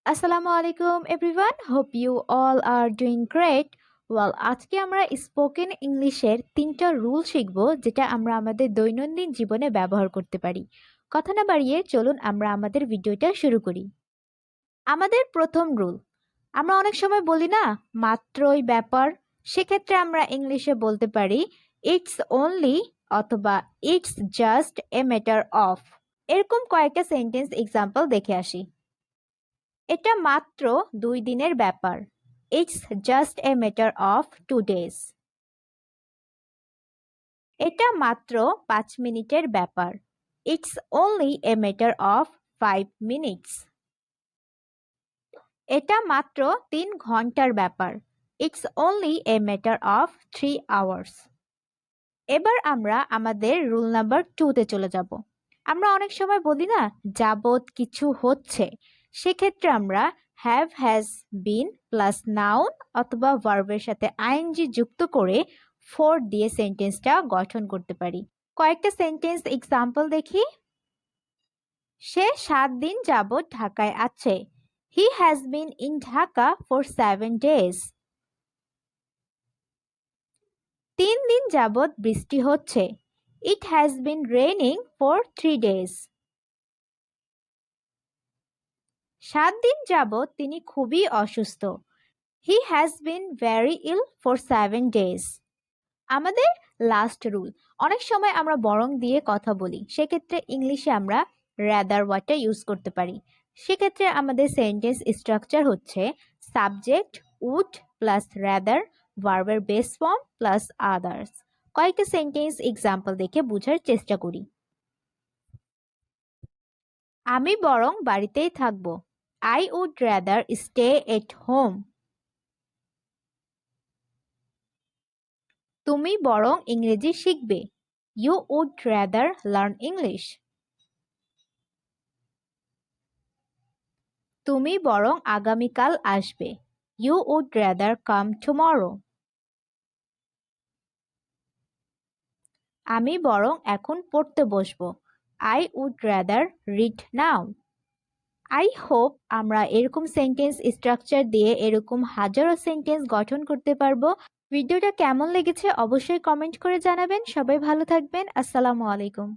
আসসালামু আলাইকুম everyone, hope you all are doing great. আজকে আমরা স্পোকেন ইংলিশের 3টা রুল শিখব, যেটা আমরা আমাদের দৈনন্দিন জীবনে ব্যবহার করতে পারি। কথা না বাড়িয়ে চলুন আমরা আমাদের ভিডিওটা শুরু করি। আমাদের প্রথম রুল, আমরা অনেক সময় বলি না মাত্রই ব্যাপার। সেক্ষেত্রে আমরা ইংলিশে বলতে পারি ইটস অনলি অথবা it's just a matter of. এরকম কয়েকটা সেন্টেন্স এক্সাম্পল দেখে আসি। এটা মাত্র 2 দিনের ব্যাপার। It's just a matter of 2 days। এটা মাত্র 5 মিনিটের ব্যাপার। It's only a matter of 5 minutes। এটা মাত্র 3 ঘন্টার ব্যাপার। It's only a matter of 3 hours। এবার আমরা আমাদের রুল নাম্বার 2-তে চলে যাব। আমরা অনেক সময় বলি না যাবত কিছু হচ্ছে। সেক্ষেত্রে আমরা have has been plus noun অথবা ভার্বের সাথে আইএনজি যুক্ত করে ফোর দিয়ে সেন্টেন্সটা গঠন করতে পারি। কয়েকটা সেন্টেন্স এক্সাম্পল দেখি। সে 7 দিন যাবত ঢাকায় আছে। He has been in Dhaka for 7 days। 3 দিন যাবত বৃষ্টি হচ্ছে। It has been raining for 3 days। 7 দিন যাবত তিনি খুবই অসুস্থ। He has been very ill for 7 days। আমাদের লাস্ট রুল, অনেক সময় আমরা বরং দিয়ে কথা বলি। সেক্ষেত্রে ইংলিশে আমরা রাদার ওয়ার্ডটা ইউজ করতে পারি। সেক্ষেত্রে আমাদের সেন্টেন্স স্ট্রাকচার হচ্ছে সাবজেক্ট উড প্লাস রাদার, ভার্বের বেস ফর্ম প্লাস আদার্স। কয়েকটা সেন্টেন্স এক্সাম্পল দেখে বোঝার চেষ্টা করি। আমি বরং বাড়িতেই থাকব। I would rather stay at home. তুমি বরং ইংরেজি শিখবে। You would rather learn English. তুমি বরং আগামীকাল আসবে। You would rather come tomorrow. আমি বরং এখন পড়তে বসবো। I would rather read now. I hope আমরা এরকম সেন্টেন্স স্ট্রাকচার দিয়ে এরকম হাজারো সেন্টেন্স গঠন করতে পারবো। ভিডিওটা কেমন লেগেছে অবশ্যই কমেন্ট করে জানাবেন। সবাই ভালো থাকবেন। আসসালামু আলাইকুম।